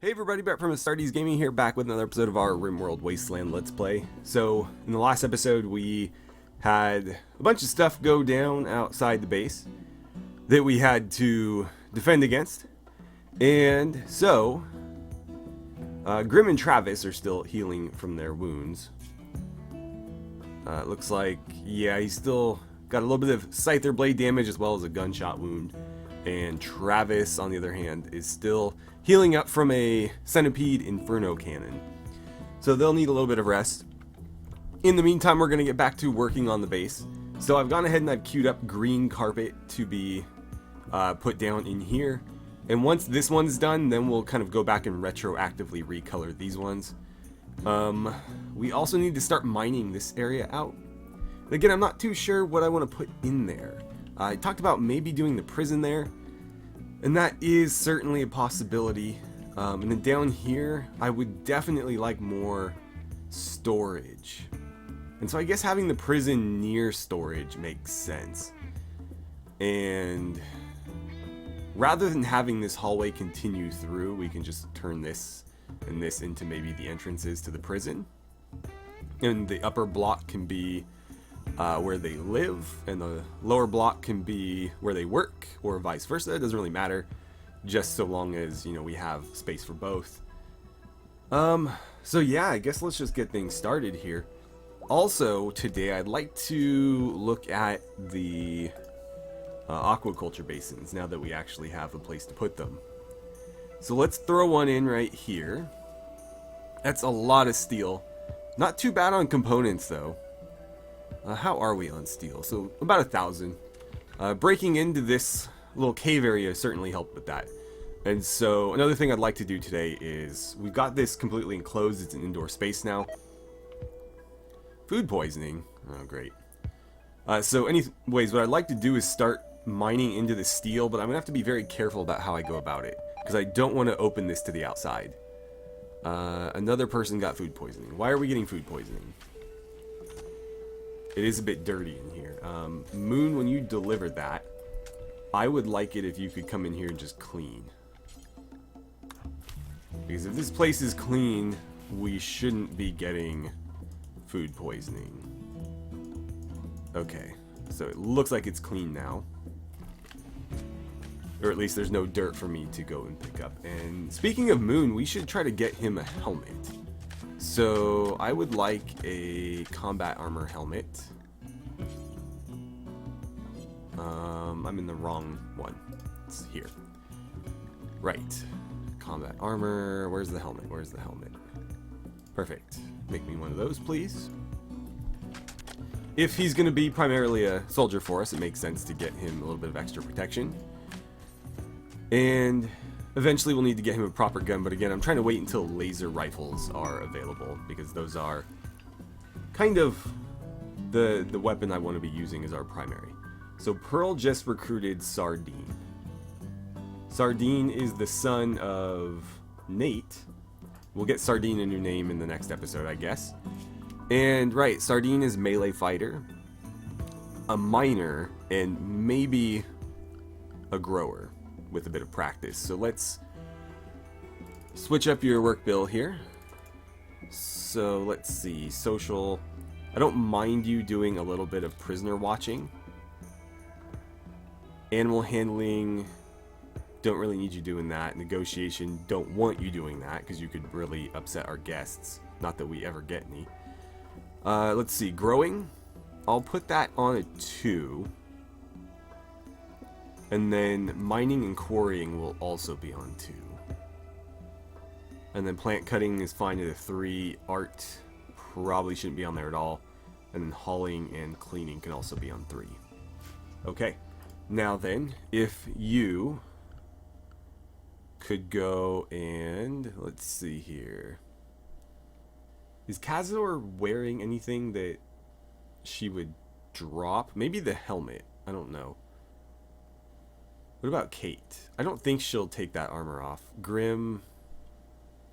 Hey everybody, back from AstartesGaming here, back with another episode of our RimWorld Wasteland Let's Play. So, in the last episode we had a bunch of stuff go down outside the base that we had to defend against. And so, Grim and Travis are still healing from their wounds. It looks like, yeah, he's still got a little bit of scyther blade damage as well as a gunshot wound. And Travis, on the other hand, is still healing up from a centipede inferno cannon. So they'll need a little bit of rest. In the meantime, we're going to get back to working on the base. So I've gone ahead and I've queued up green carpet to be put down in here. And once this one's done, then we'll kind of go back and retroactively recolor these ones. We also need to start mining this area out. Again, I'm not too sure what I want to put in there. I talked about maybe doing the prison there, and that is certainly a possibility. And then down here, I would definitely like more storage. And so I guess having the prison near storage makes sense. And rather than having this hallway continue through, we can just turn this and this into maybe the entrances to the prison. And the upper block can be where they live, and the lower block can be where they work, or vice versa. It doesn't really matter, just so long as, you know, we have space for both. So yeah, I guess let's just get things started here. Also, today I'd like to look at the aquaculture basins, now that we actually have a place to put them. So let's throw one in right here. That's a lot of steel. Not too bad on components, though. How are we on steel? So about 1,000. Breaking into this little cave area certainly helped with that. And so another thing I'd like to do today is, we've got this completely enclosed. It's an indoor space now. Food poisoning. Oh, great. So anyways, what I'd like to do is start mining into the steel, but I'm going to have to be very careful about how I go about it, because I don't want to open this to the outside. Another person got food poisoning. Why are we getting food poisoning? It is a bit dirty in here. Moon, when you delivered that, I would like it if you could come in here and just clean. Because if this place is clean, we shouldn't be getting food poisoning. Okay, so it looks like it's clean now. Or at least there's no dirt for me to go and pick up. And speaking of Moon, we should try to get him a helmet. So I would like a combat armor helmet. I'm in the wrong one. It's here. Right. Combat armor. Where's the helmet? Where's the helmet? Perfect. Make me one of those, please. If he's going to be primarily a soldier for us, it makes sense to get him a little bit of extra protection. And eventually we'll need to get him a proper gun, but again, I'm trying to wait until laser rifles are available, because those are kind of the weapon I want to be using as our primary. So Pearl just recruited Sardine. Sardine is the son of Nate. We'll get Sardine a new name in the next episode, I guess. And right, Sardine is melee fighter, a miner, and maybe a grower with a bit of practice. So let's switch up your work bill here. So let's see, social. I don't mind you doing a little bit of prisoner watching. Animal handling, don't really need you doing that. Negotiation, don't want you doing that, because you could really upset our guests. Not that we ever get any. Let's see, growing, I'll put that on a 2. And then mining and quarrying will also be on 2. And then plant cutting is fine at a 3. Art probably shouldn't be on there at all. And then hauling and cleaning can also be on 3. Okay. Now then, if you could go and, let's see here. Is Kazor wearing anything that she would drop? Maybe the helmet. I don't know. What about Kate? I don't think she'll take that armor off. Grim.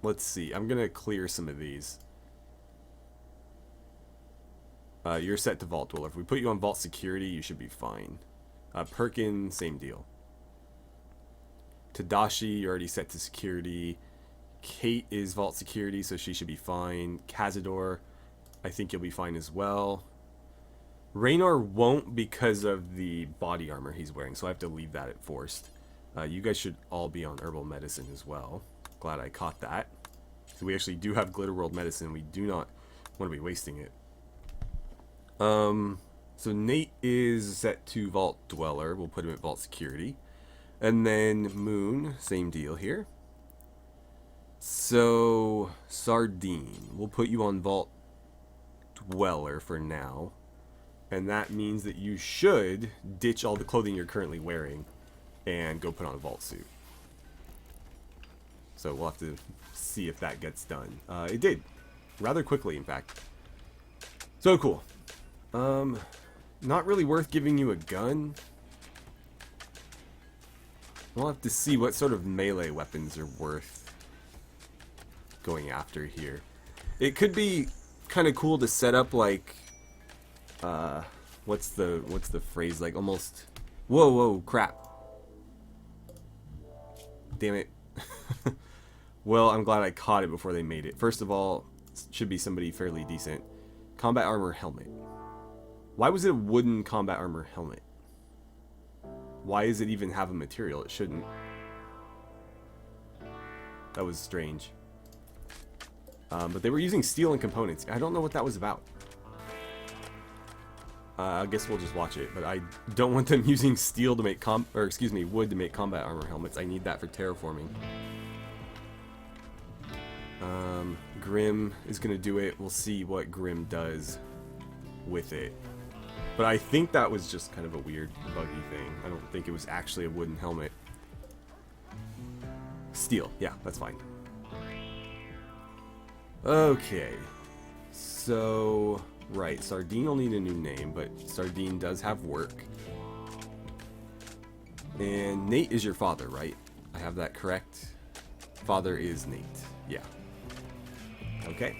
Let's see. I'm going to clear some of these. You're set to Vault Dweller. If we put you on Vault Security, you should be fine. Perkin, same deal. Tadashi, you're already set to Security. Kate is Vault Security, so she should be fine. Cazador, I think you'll be fine as well. Raynor won't because of the body armor he's wearing, so I have to leave that at forced. You guys should all be on herbal medicine as well. Glad I caught that. So we actually do have Glitter World medicine. We do not want to be wasting it. So Nate is set to Vault Dweller. We'll put him at Vault Security. And then Moon, same deal here. So Sardine, we'll put you on Vault Dweller for now. And that means that you should ditch all the clothing you're currently wearing and go put on a vault suit. So we'll have to see if that gets done. It did. Rather quickly, in fact. So cool. Not really worth giving you a gun. We'll have to see what sort of melee weapons are worth going after here. It could be kind of cool to set up like what's the phrase, like almost whoa crap. Damn it. Well, I'm glad I caught it before they made it. First of all, it should be somebody fairly decent. Combat armor helmet. Why was it a wooden combat armor helmet? Why does it even have a material? It shouldn't. That was strange. But they were using steel and components. I don't know what that was about. I guess we'll just watch it. But I don't want them using steel to make wood to make combat armor helmets. I need that for terraforming. Grim is gonna do it. We'll see what Grim does with it. But I think that was just kind of a weird, buggy thing. I don't think it was actually a wooden helmet. Steel. Yeah, that's fine. Okay. So, right. Sardine will need a new name, but Sardine does have work. And Nate is your father, right? I have that correct? Father is Nate. Yeah. Okay.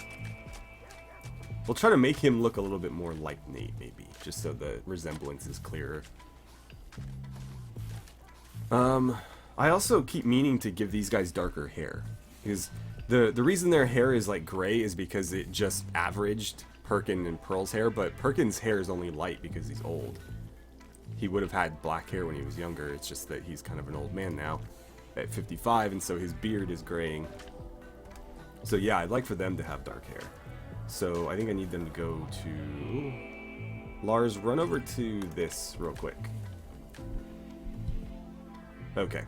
We'll try to make him look a little bit more like Nate, maybe, just so the resemblance is clearer. I also keep meaning to give these guys darker hair, because the reason their hair is like gray is because it just averaged Perkin and Pearl's hair, but Perkin's hair is only light because he's old. He would have had black hair when he was younger. It's just that he's kind of an old man now at 55, and so his beard is graying. So yeah, I'd like for them to have dark hair. So I think I need them to go to... Lars, run over to this real quick. Okay.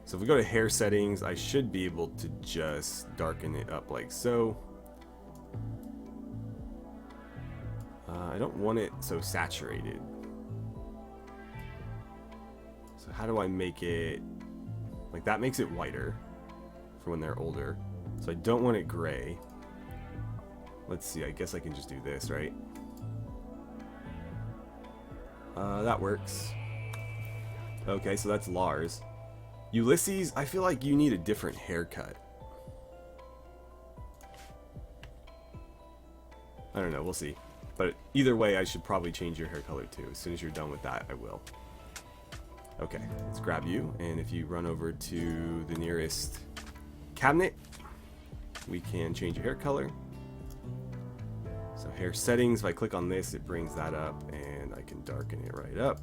So if we go to hair settings, I should be able to just darken it up like so. I don't want it so saturated. So how do I make it... Like that makes it whiter for when they're older. So I don't want it gray. Let's see, I guess I can just do this, right? That works. Okay, so that's Lars. Ulysses, I feel like you need a different haircut. I don't know, we'll see. But either way, I should probably change your hair color too. As soon as you're done with that, I will. Okay, let's grab you, and if you run over to the nearest cabinet, we can change your hair color. So hair settings, if I click on this, it brings that up, and I can darken it right up.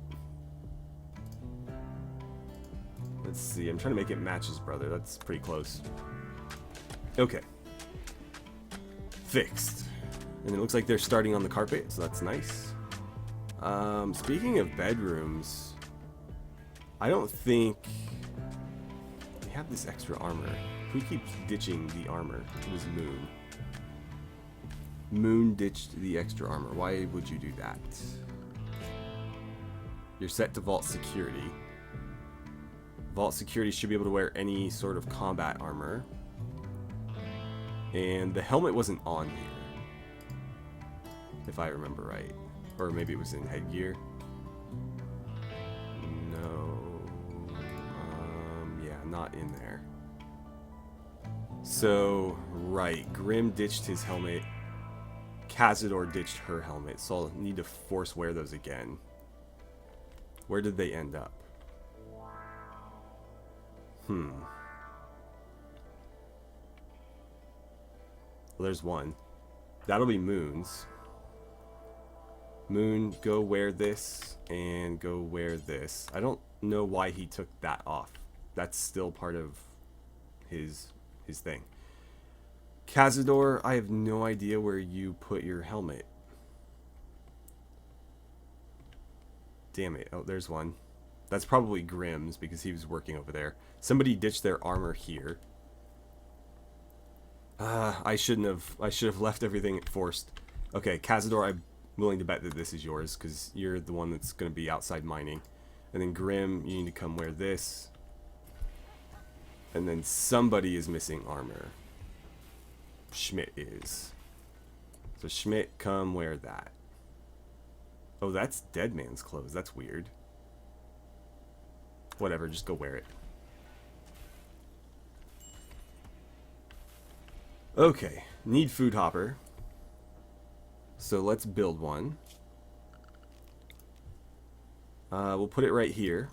Let's see, I'm trying to make it match his brother. That's pretty close. Okay. Fixed. And it looks like they're starting on the carpet, so that's nice. Speaking of bedrooms, I don't think we have this extra armor. Who keeps ditching the armor? It was Moon. Moon ditched the extra armor. Why would you do that? You're set to Vault Security. Vault Security should be able to wear any sort of combat armor. And the helmet wasn't on here, if I remember right. Or maybe it was in headgear. No. Yeah, not in there. So, right. Grim ditched his helmet. Cazador ditched her helmet, so I'll need to force wear those again. Where did they end up? Well, there's one. That'll be Moon's. Moon, go wear this, and go wear this. I don't know why he took that off. That's still part of his thing. Cazador, I have no idea where you put your helmet. Damn it. Oh, there's one. That's probably Grimm's because he was working over there. Somebody ditched their armor here. I should have left everything forced. Okay, Cazador, I'm willing to bet that this is yours because you're the one that's going to be outside mining. And then Grimm, you need to come wear this. And then somebody is missing armor. Schmidt is. So Schmidt, come wear that. Oh, that's Dead Man's clothes. That's weird. Whatever, just go wear it. Okay, need food hopper. So let's build one. We'll put it right here.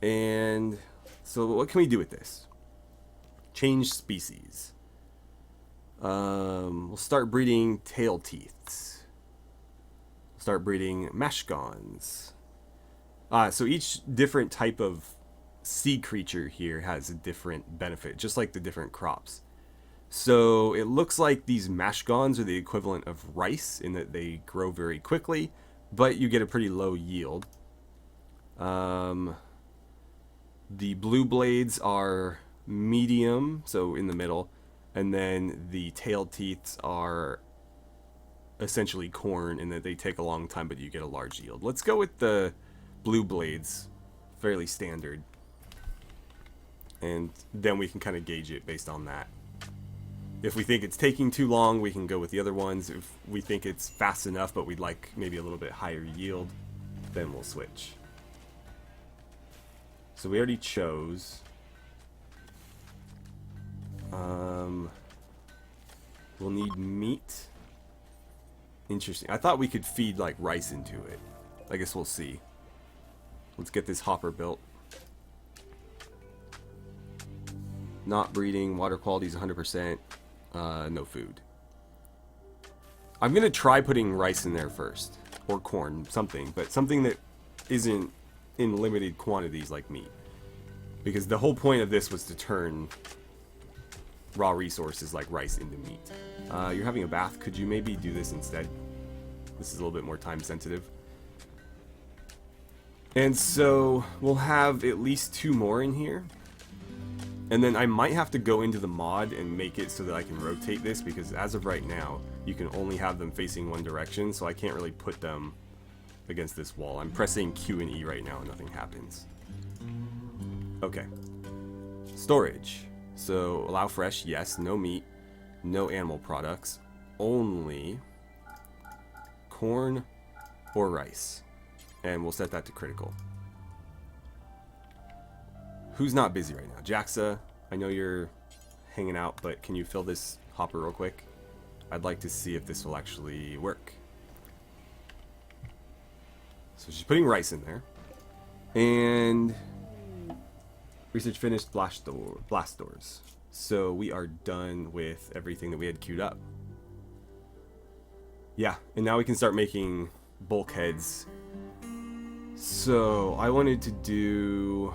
And so what can we do with this? Change species. We'll start breeding tail teeths. Start breeding mashgons. So each different type of sea creature here has a different benefit, just like the different crops. So it looks like these mashgons are the equivalent of rice in that they grow very quickly, but you get a pretty low yield. The blue blades are medium, so in the middle, and then the tail teeths are essentially corn in that they take a long time, but you get a large yield. Let's go with the blue blades, fairly standard, and then we can kind of gauge it based on that. If we think it's taking too long, we can go with the other ones. If we think it's fast enough, but we'd like maybe a little bit higher yield, then we'll switch. So we already chose. We'll need meat. Interesting. I thought we could feed like rice into it. I guess we'll see. Let's get this hopper built. Not breeding. Water quality is 100%. No food. I'm gonna try putting rice in there first, or corn, something, but something that isn't in limited quantities like meat, because the whole point of this was to turn raw resources like rice into meat. You're having a bath. Could you maybe do this instead? This is a little bit more time sensitive. And so we'll have at least 2 more in here. And then I might have to go into the mod and make it so that I can rotate this, because as of right now, you can only have them facing one direction, so I can't really put them against this wall. I'm pressing Q and E right now and nothing happens. Okay. Storage. So allow fresh, yes. No meat. No animal products. Only corn or rice. And we'll set that to critical. Who's not busy right now? Jaxa, I know you're hanging out, but can you fill this hopper real quick? I'd like to see if this will actually work. So she's putting rice in there. And research finished, blast doors. So we are done with everything that we had queued up. Yeah, and now we can start making bulkheads. So I wanted to do...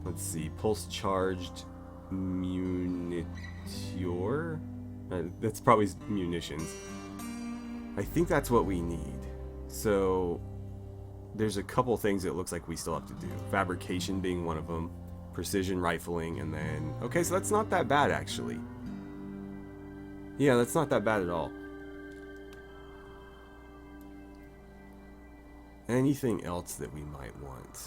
Let's see, pulse charged muniture? That's probably munitions. I think that's what we need. So there's a couple things it looks like we still have to do. Fabrication being one of them. Precision rifling, and then... Okay, so that's not that bad, actually. Yeah, that's not that bad at all. Anything else that we might want?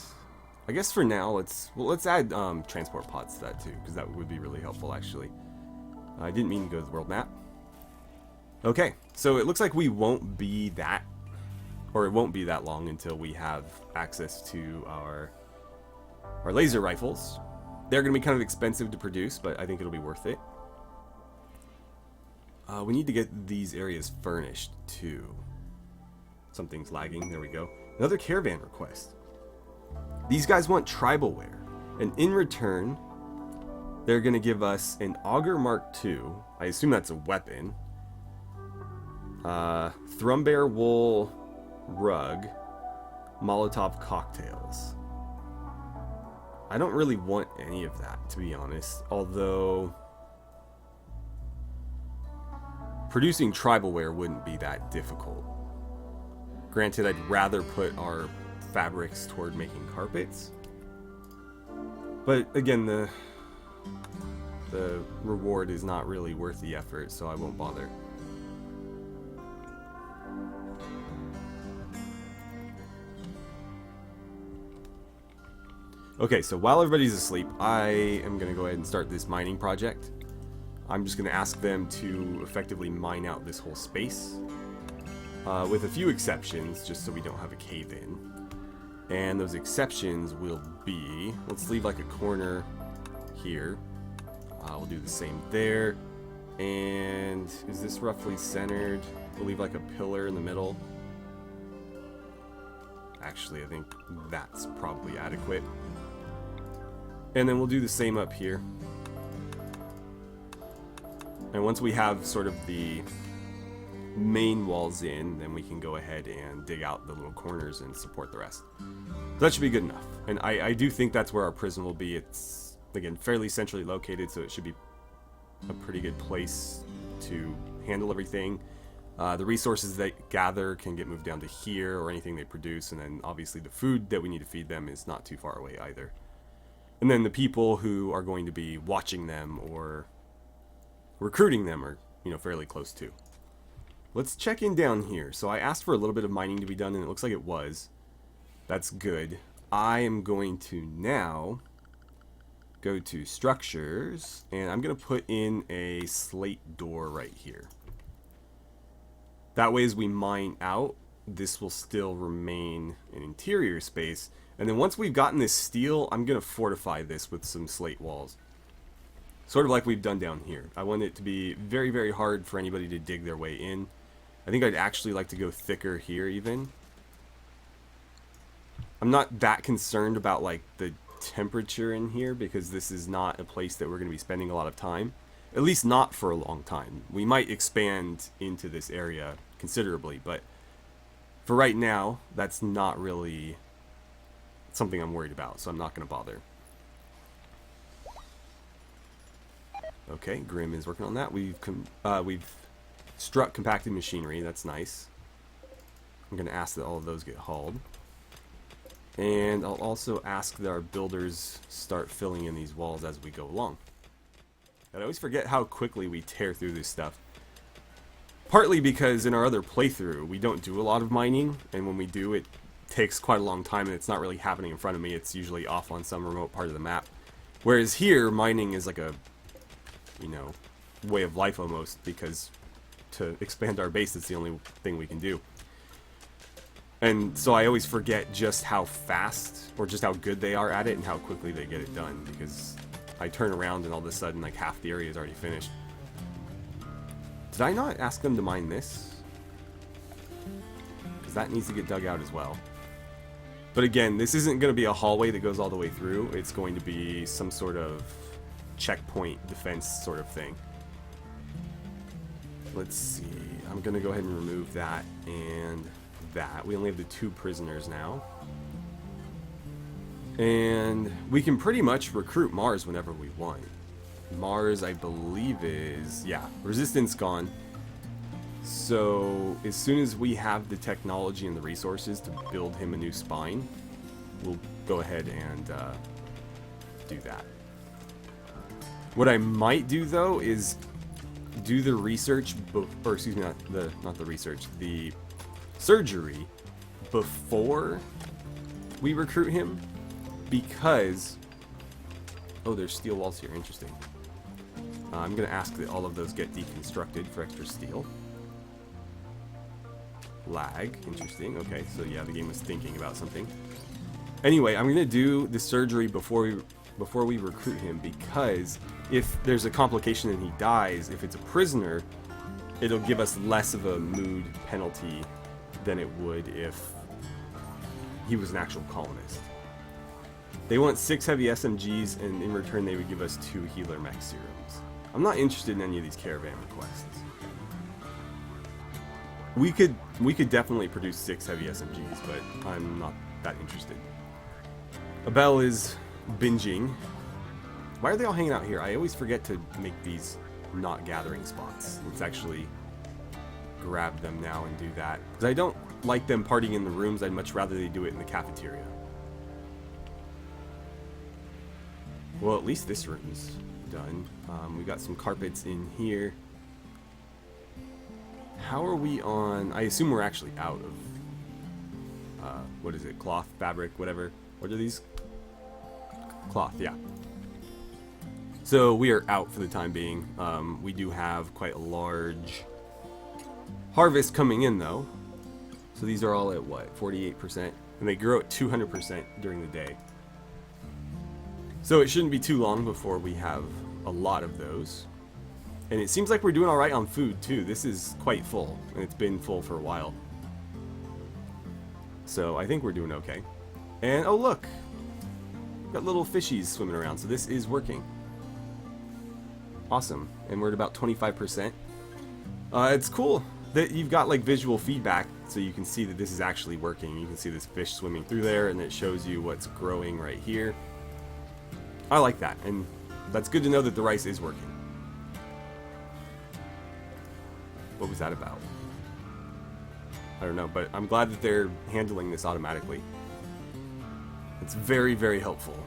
I guess for now, let's add transport pods to that too, because that would be really helpful, actually. I didn't mean to go to the world map. Okay, so it looks like we won't be that, or it won't be that long until we have access to our laser rifles. They're going to be kind of expensive to produce, but I think it'll be worth it. We need to get these areas furnished too. Something's lagging. There we go. Another caravan request. These guys want tribal wear, and in return, they're going to give us an Auger Mark II. I assume that's a weapon. Thrumbear Wool Rug. Molotov Cocktails. I don't really want any of that, to be honest. Although producing tribalware wouldn't be that difficult. Granted, I'd rather put our fabrics toward making carpets. But again, the reward is not really worth the effort, so I won't bother. Okay, so while everybody's asleep, I am going to go ahead and start this mining project. I'm just going to ask them to effectively mine out this whole space, with a few exceptions, just so we don't have a cave-in. And those exceptions will be, let's leave like a corner here. We'll do the same there. And is this roughly centered? We'll leave like a pillar in the middle. Actually, I think that's probably adequate. And then we'll do the same up here. And once we have sort of the main walls in, then we can go ahead and dig out the little corners and support the rest. So that should be good enough. And I do think that's where our prison will be. It's, again, fairly centrally located, so it should be a pretty good place to handle everything. The resources they gather can get moved down to here, or anything they produce, and then obviously the food that we need to feed them is not too far away either. And then the people who are going to be watching them or recruiting them are, you know, fairly close too. Let's check in down here. So I asked for a little bit of mining to be done, and it looks like it was. That's good. I am going to now go to structures, and I'm going to put in a slate door right here. That way, as we mine out, this will still remain an interior space. And then once we've gotten this steel, I'm going to fortify this with some slate walls. Sort of like we've done down here. I want it to be very, very hard for anybody to dig their way in. I think I'd actually like to go thicker here even. I'm not that concerned about like the temperature in here, because this is not a place that we're going to be spending a lot of time. At least not for a long time. We might expand into this area considerably, but for right now, that's not really something I'm worried about, so I'm not going to bother. Okay, Grim is working on that. We've struck compacted machinery. That's nice. I'm going to ask that all of those get hauled. And I'll also ask that our builders start filling in these walls as we go along. I always forget how quickly we tear through this stuff. Partly because in our other playthrough, we don't do a lot of mining, and when we do, it takes quite a long time, and it's not really happening in front of me. It's usually off on some remote part of the map. Whereas here, mining is like a, you know, way of life almost, because to expand our base, it's the only thing we can do. And so I always forget just how fast, or just how good they are at it, and how quickly they get it done, because I turn around and all of a sudden, like, half the area is already finished. Did I not ask them to mine this? Because that needs to get dug out as well. But again, this isn't going to be a hallway that goes all the way through. It's going to be some sort of checkpoint defense sort of thing. Let's see. I'm going to go ahead and remove that and that. We only have the 2 prisoners now. And we can pretty much recruit Mars whenever we want. Mars, I believe, is, yeah, resistance gone. So as soon as we have the technology and the resources to build him a new spine, we'll go ahead and do that. What I might do though is do the research, or excuse me, not the research, the surgery before we recruit him, because oh, there's steel walls here. Interesting. I'm going to ask that all of those get deconstructed for extra steel. Lag. Interesting. Okay, so yeah, the game was thinking about something. Anyway, I'm going to do the surgery before we recruit him, because if there's a complication and he dies, if it's a prisoner, it'll give us less of a mood penalty than it would if he was an actual colonist. They want 6 heavy SMGs, and in return they would give us 2 healer mech serums. I'm not interested in any of these caravan requests. We could definitely produce 6 heavy SMGs, but I'm not that interested. Abel is binging. Why are they all hanging out here? I always forget to make these not gathering spots. Let's actually grab them now and do that. Because I don't like them partying in the rooms. I'd much rather they do it in the cafeteria. Well, at least this room's done. We got some carpets in here. How are we on... I assume we're actually out of... what is it? Cloth, fabric, whatever. What are these? Cloth, yeah. So we are out for the time being. We do have quite a large harvest coming in, though. So these are all at, what, 48%? And they grow at 200% during the day. So it shouldn't be too long before we have a lot of those. And it seems like we're doing alright on food, too. This is quite full, and it's been full for a while. So I think we're doing okay. And, oh look! We've got little fishies swimming around, so this is working. Awesome. And we're at about 25%. It's cool that you've got like visual feedback, so you can see that this is actually working. You can see this fish swimming through there, and it shows you what's growing right here. I like that, and that's good to know that the rice is working. What was that about? I don't know, but I'm glad that they're handling this automatically. It's very, very helpful.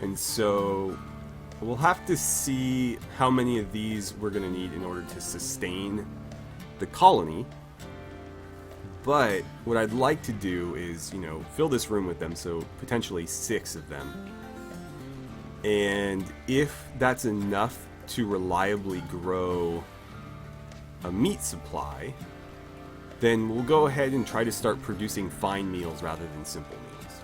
And so we'll have to see how many of these we're going to need in order to sustain the colony. But what I'd like to do is, you know, fill this room with them, so potentially 6 of them. And if that's enough to reliably grow a meat supply, then we'll go ahead and try to start producing fine meals rather than simple meals.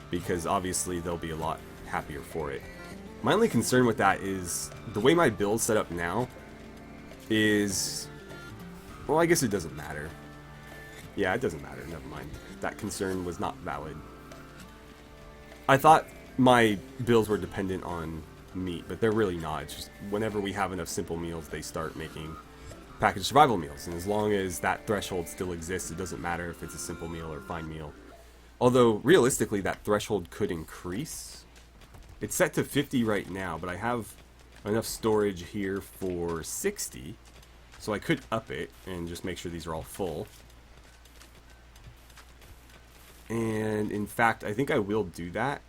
Because obviously they'll be a lot happier for it. My only concern with that is the way my build's set up now is... well, I guess it doesn't matter. Yeah, it doesn't matter. Never mind. That concern was not valid. I thought my builds were dependent on meat, but they're really not. It's just whenever we have enough simple meals, they start making packaged survival meals. And as long as that threshold still exists, it doesn't matter if it's a simple meal or fine meal. Although, realistically, that threshold could increase. It's set to 50 right now, but I have enough storage here for 60. So I could up it and just make sure these are all full. And in fact, I think I will do that.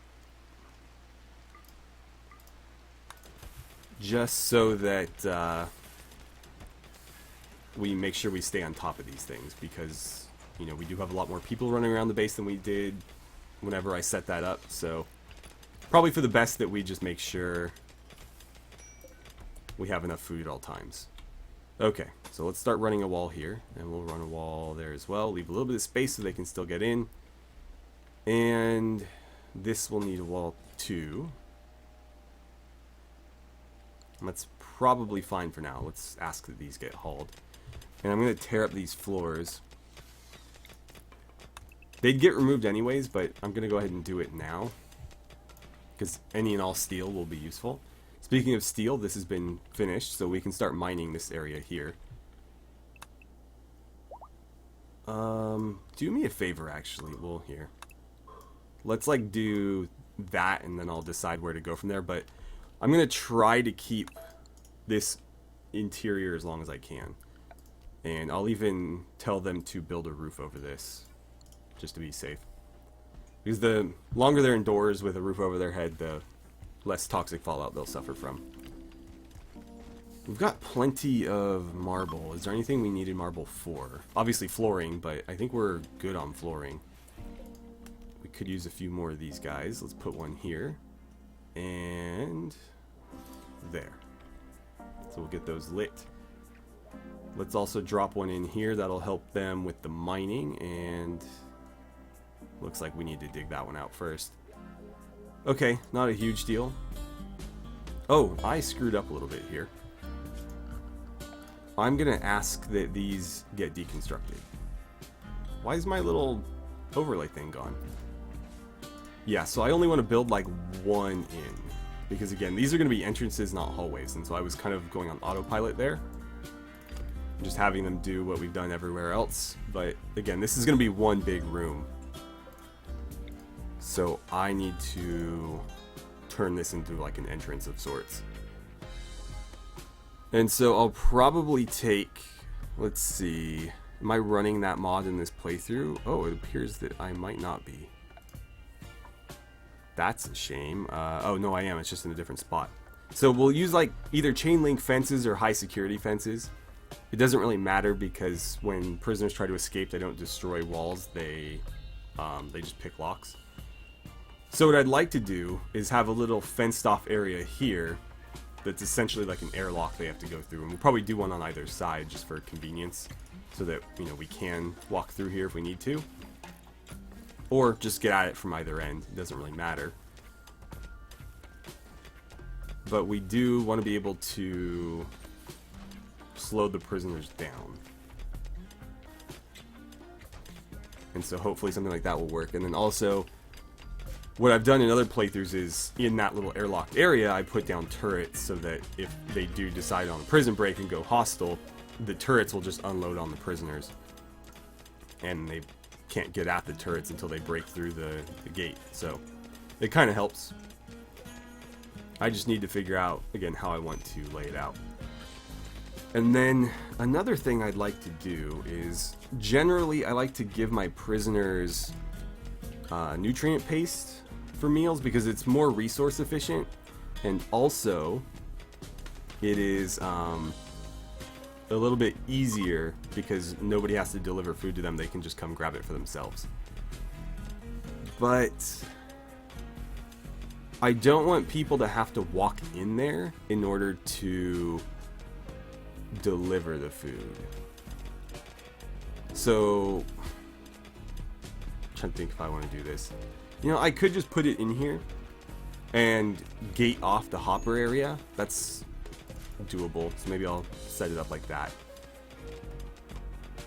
Just so that we make sure we stay on top of these things. Because, you know, we do have a lot more people running around the base than we did whenever I set that up. So probably for the best that we just make sure we have enough food at all times. Okay, so let's start running a wall here, and we'll run a wall there as well. Leave a little bit of space so they can still get in. And this will need a wall too. That's probably fine for now. Let's ask that these get hauled. And I'm going to tear up these floors. They'd get removed anyways, but I'm going to go ahead and do it now. Because any and all steel will be useful. Speaking of steel, this has been finished, so we can start mining this area here. Do me a favor, actually. Well, here. Let's, like, do that, and then I'll decide where to go from there. But I'm going to try to keep this interior as long as I can. And I'll even tell them to build a roof over this, just to be safe. Because the longer they're indoors with a roof over their head, the less toxic fallout they'll suffer from. We've got plenty of marble. Is there anything we needed marble for? Obviously flooring, but I think we're good on flooring. We could use a few more of these guys. Let's put one here. And there. So we'll get those lit. Let's also drop one in here. That'll help them with the mining. And looks like we need to dig that one out first. Okay, not a huge deal. Oh, I screwed up a little bit here. I'm gonna ask that these get deconstructed. Why is my little overlay thing gone? Yeah, so I only want to build like one in. Because again, these are going to be entrances, not hallways. And so I was kind of going on autopilot there. Just having them do what we've done everywhere else. But again, this is going to be one big room. So I need to turn this into like an entrance of sorts. And so I'll probably take, let's see, am I running that mod in this playthrough? Oh, it appears that I might not be. That's a shame. Oh no, I am, it's just in a different spot. So we'll use like either chain link fences or high security fences. It doesn't really matter because when prisoners try to escape, they don't destroy walls, they just pick locks. So what I'd like to do is have a little fenced off area here that's essentially like an airlock they have to go through. And we'll probably do one on either side just for convenience so that, you know, we can walk through here if we need to. Or just get at it from either end. It doesn't really matter. But we do want to be able to slow the prisoners down. And so hopefully something like that will work. And then also, what I've done in other playthroughs is, in that little airlocked area, I put down turrets so that if they do decide on a prison break and go hostile, the turrets will just unload on the prisoners. And they can't get at the turrets until they break through the gate. So, it kind of helps. I just need to figure out, again, how I want to lay it out. And then, another thing I'd like to do is, generally, I like to give my prisoners nutrient paste for meals because it's more resource efficient, and also it is a little bit easier because nobody has to deliver food to them. They can just come grab it for themselves. But I don't want people to have to walk in there in order to deliver the food. So I'm trying to think if I want to do this. You know, I could just put it in here and gate off the hopper area. That's doable, so maybe I'll set it up like that.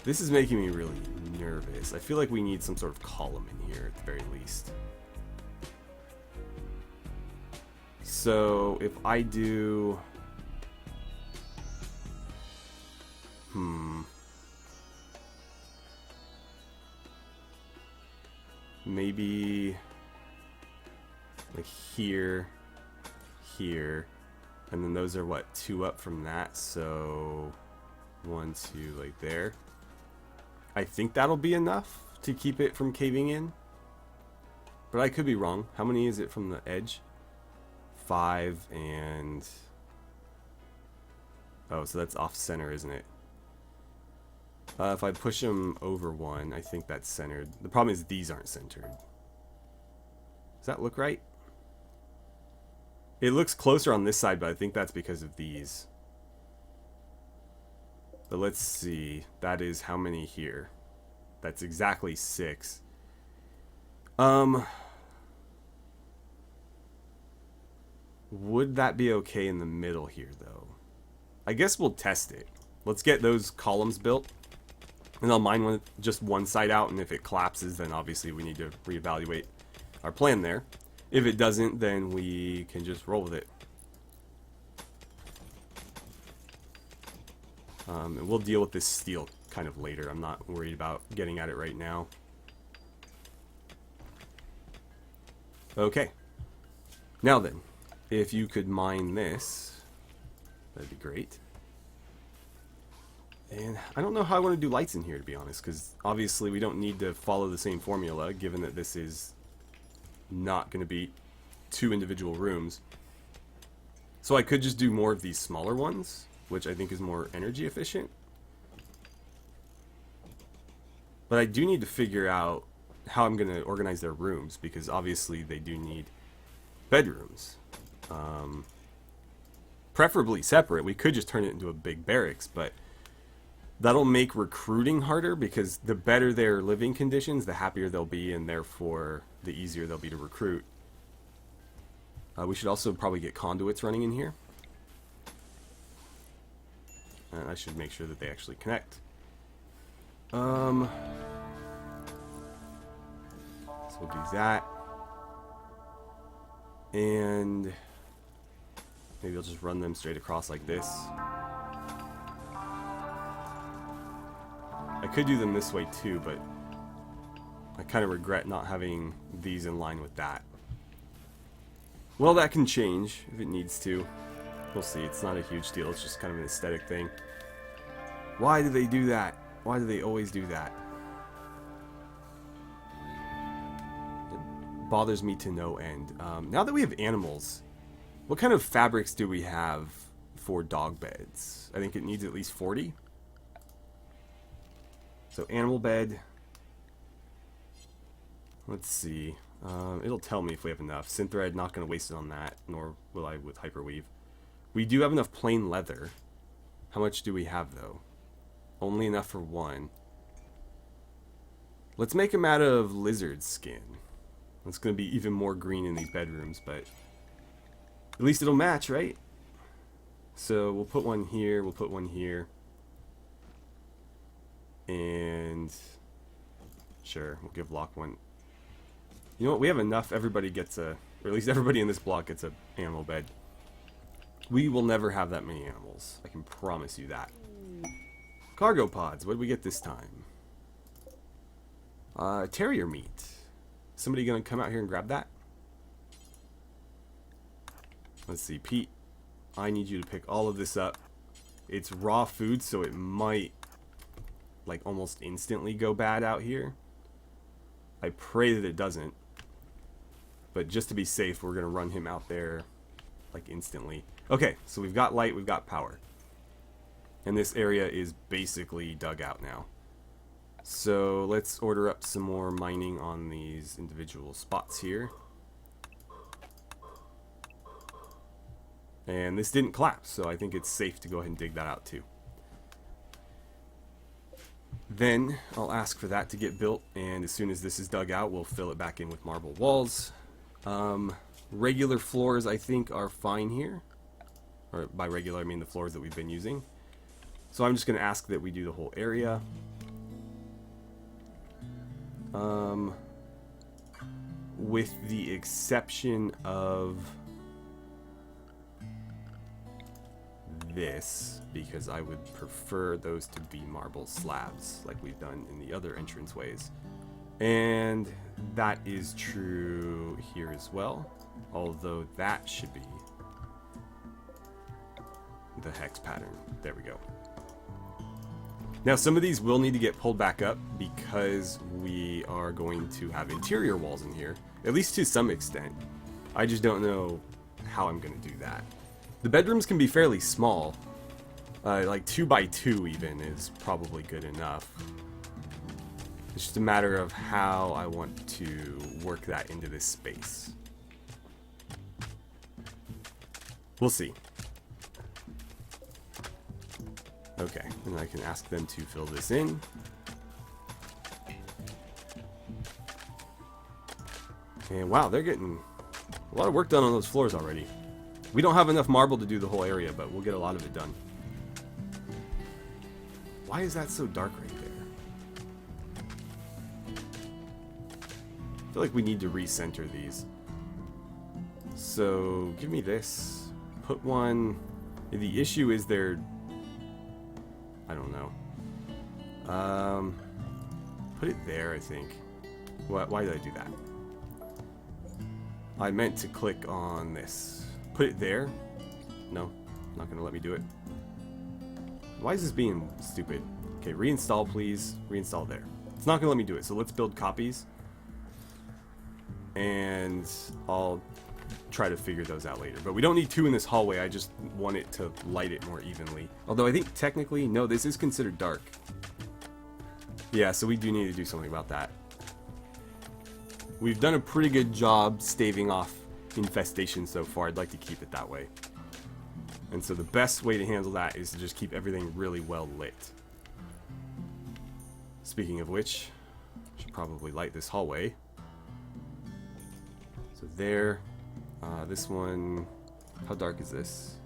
This is making me really nervous. I feel like we need some sort of column in here at the very least. So if I do maybe like here, and then those are what, 2 up from that, so 1, 2, like there. I think that'll be enough to keep it from caving in, but I could be wrong. How many is it from the edge? 5 and oh, so that's off center, isn't it? If I push them over 1, I think that's centered. The problem is these aren't centered. Does that look right? It looks closer on this side, but I think that's because of these. But let's see. That is how many here? That's exactly 6. Would that be okay in the middle here, though? I guess we'll test it. Let's get those columns built. And I'll mine just one side out, and if it collapses, then obviously we need to reevaluate our plan there. If it doesn't, then we can just roll with it. And we'll deal with this steel kind of later. I'm not worried about getting at it right now. Okay. Now then, if you could mine this, that'd be great. And I don't know how I want to do lights in here, to be honest, because obviously we don't need to follow the same formula, given that this is not going to be 2 individual rooms. So I could just do more of these smaller ones, which I think is more energy efficient. But I do need to figure out how I'm going to organize their rooms, because obviously they do need bedrooms. Preferably separate. We could just turn it into a big barracks, but that'll make recruiting harder, because the better their living conditions, the happier they'll be, and therefore the easier they'll be to recruit. We should also probably get conduits running in here. And I should make sure that they actually connect. So we'll do that. And maybe I'll just run them straight across like this. I could do them this way too, but I kind of regret not having these in line with that. Well, that can change if it needs to. We'll see. It's not a huge deal. It's just kind of an aesthetic thing. Why do they do that? Why do they always do that? It bothers me to no end. Now that we have animals, what kind of fabrics do we have for dog beds? I think it needs at least 40. So animal bed. Let's see. It'll tell me if we have enough. Synthread, not going to waste it on that, nor will I with hyperweave. We do have enough plain leather. How much do we have, though? Only enough for one. Let's make them out of lizard skin. It's going to be even more green in these bedrooms, but at least it'll match, right? So we'll put one here, we'll put one here. And sure, we'll give Locke one. You know what? We have enough. Everybody gets a, or at least everybody in this block gets a animal bed. We will never have that many animals. I can promise you that. Cargo pods. What did we get this time? Terrier meat. Somebody gonna come out here and grab that? Let's see, Pete. I need you to pick all of this up. It's raw food, so it might like almost instantly go bad out here. I pray that it doesn't. But just to be safe, we're gonna run him out there like instantly. Okay, so we've got light, we've got power. And this area is basically dug out now. So let's order up some more mining on these individual spots here. And this didn't collapse, so I think it's safe to go ahead and dig that out too. Then I'll ask for that to get built, and as soon as this is dug out, we'll fill it back in with marble walls. Regular floors, I think, are fine here. Or by regular, I mean the floors that we've been using. So I'm just going to ask that we do the whole area. With the exception of this, because I would prefer those to be marble slabs like we've done in the other entranceways. And that is true here as well, although that should be the hex pattern. There we go. Now some of these will need to get pulled back up because we are going to have interior walls in here, at least to some extent. I just don't know how I'm going to do that. The bedrooms can be fairly small, like 2 by 2 even is probably good enough. It's just a matter of how I want to work that into this space. We'll see. Okay, and I can ask them to fill this in. And wow, they're getting a lot of work done on those floors already. We don't have enough marble to do the whole area, but we'll get a lot of it done. Why is that so dark right there? I feel like we need to recenter these. So, give me this. Put one... The issue is they're... I don't know. Put it there, I think. Why did I do that? I meant to click on this. Put it there? No, not gonna let me do it. Why is this being stupid? Okay, reinstall please. Reinstall there. It's not gonna let me do it, so let's build copies. And I'll try to figure those out later. But we don't need 2 in this hallway, I just want it to light it more evenly. Although I think technically, no, this is considered dark. Yeah, so we do need to do something about that. We've done a pretty good job staving off infestation so far. I'd like to keep it that way. And so the best way to handle that is to just keep everything really well lit. Speaking of which, I should probably light this hallway. So there. This one, how dark is this?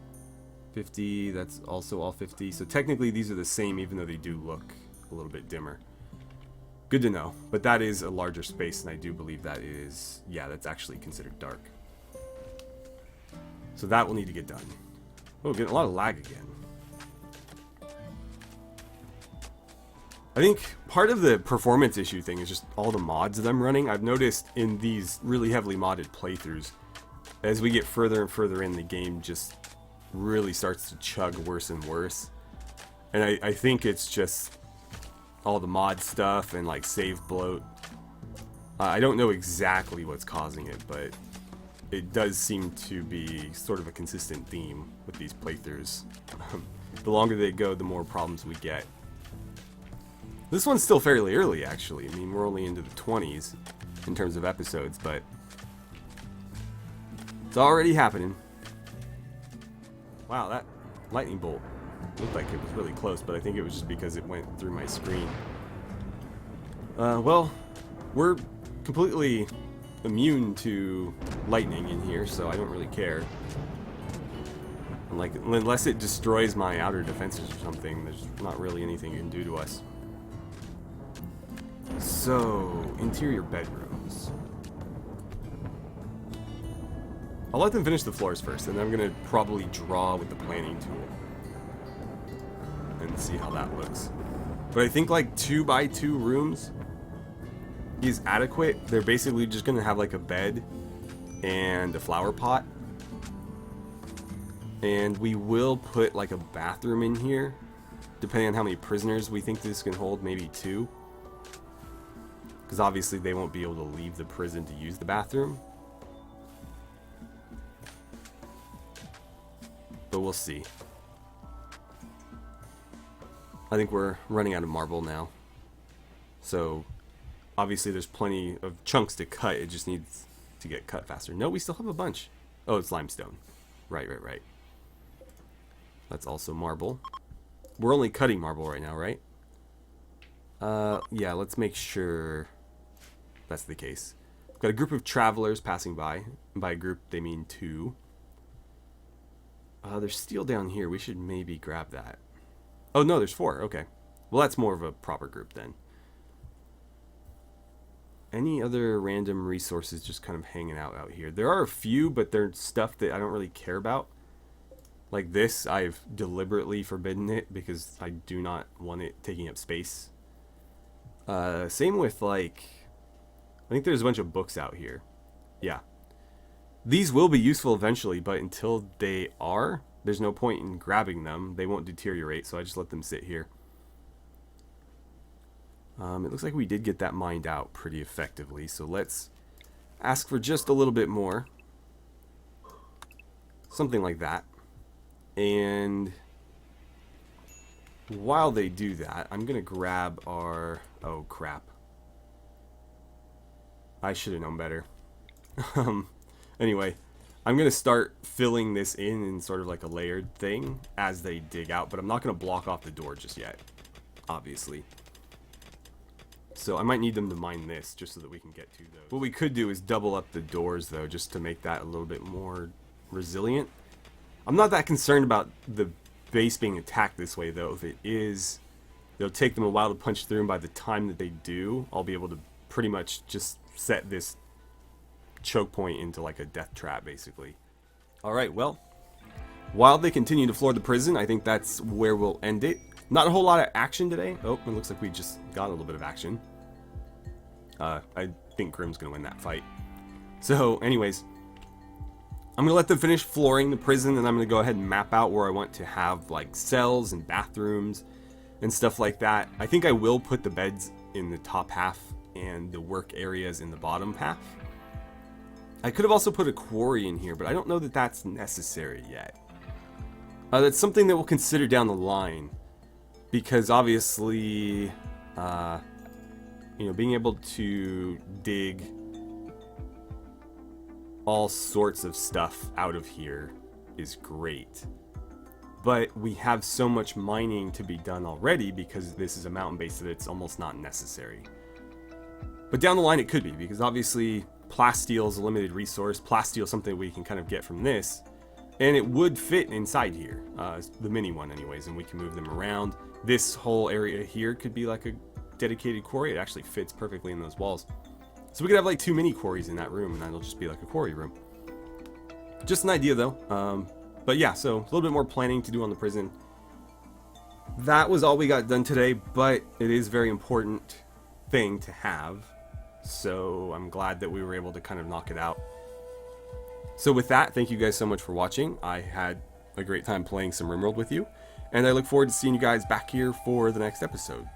50, that's also all 50. So technically these are the same even though they do look a little bit dimmer. Good to know. But that is a larger space, and I do believe that is, yeah, that's actually considered dark. So that will need to get done. Oh, getting a lot of lag again. I think part of the performance issue thing is just all the mods that I'm running. I've noticed in these really heavily modded playthroughs, as we get further and further in, the game just really starts to chug worse and worse. And I think it's just all the mod stuff and like save bloat. I don't know exactly what's causing it, but it does seem to be sort of a consistent theme with these playthroughs. The longer they go, the more problems we get. This one's still fairly early, actually. I mean, we're only into the 20s in terms of episodes, but it's already happening. Wow, that lightning bolt looked like it was really close, but I think it was just because it went through my screen. Well, we're completely immune to lightning in here, so I don't really care. Like, unless it destroys my outer defenses or something, there's not really anything it can do to us. So, interior bedrooms. I'll let them finish the floors first, and then I'm gonna probably draw with the planning tool and see how that looks. But I think like 2x2 rooms is adequate. They're basically just gonna have like a bed and a flower pot, and we will put like a bathroom in here, depending on how many prisoners we think this can hold. Maybe 2, because obviously they won't be able to leave the prison to use the bathroom. But we'll see. I think we're running out of marble now. So, obviously there's plenty of chunks to cut. It just needs to get cut faster. No, we still have a bunch. Oh, it's limestone. Right. That's also marble. We're only cutting marble right now, right? Yeah, let's make sure that's the case. We've got a group of travelers passing by. And by group, they mean 2. There's steel down here. We should maybe grab that. Oh, no, there's 4. Okay. Well, that's more of a proper group then. Any other random resources just kind of hanging out here? There are a few, but they're stuff that I don't really care about. Like this, I've deliberately forbidden it because I do not want it taking up space. Same with, like, I think there's a bunch of books out here. Yeah. These will be useful eventually, but until they are, there's no point in grabbing them. They won't deteriorate, so I just let them sit here. It looks like we did get that mined out pretty effectively, so let's ask for just a little bit more. Something like that. And while they do that, I'm going to grab our... Oh, crap. I should have known better. Anyway, I'm going to start filling this in sort of like a layered thing as they dig out, but I'm not going to block off the door just yet, obviously. So I might need them to mine this just so that we can get to those. What we could do is double up the doors, though, just to make that a little bit more resilient. I'm not that concerned about the base being attacked this way, though. If it is, it'll take them a while to punch through, and by the time that they do, I'll be able to pretty much just set this choke point into like a death trap, basically. Alright, well, while they continue to floor the prison, I think that's where we'll end it. Not a whole lot of action today. Oh, it looks like we just got a little bit of action. I think Grim's gonna win that fight. So, anyways, I'm gonna let them finish flooring the prison, and I'm gonna go ahead and map out where I want to have like cells and bathrooms and stuff like that. I think I will put the beds in the top half and the work areas in the bottom half. I could have also put a quarry in here, but I don't know that that's necessary yet. That's something that we'll consider down the line, because obviously, you know, being able to dig all sorts of stuff out of here is great. But we have so much mining to be done already because this is a mountain base that it's almost not necessary. But down the line it could be, because obviously plasteel is a limited resource. Plasteel is something we can kind of get from this, and it would fit inside here, the mini one anyways, and we can move them around. This whole area here could be like a dedicated quarry. It actually fits perfectly in those walls. So we could have like 2 mini quarries in that room, and that'll just be like a quarry room. Just an idea though. But yeah, so a little bit more planning to do on the prison. That was all we got done today, but it is a very important thing to have. So I'm glad that we were able to kind of knock it out. So with that, thank you guys so much for watching. I had a great time playing some RimWorld with you, and I look forward to seeing you guys back here for the next episode.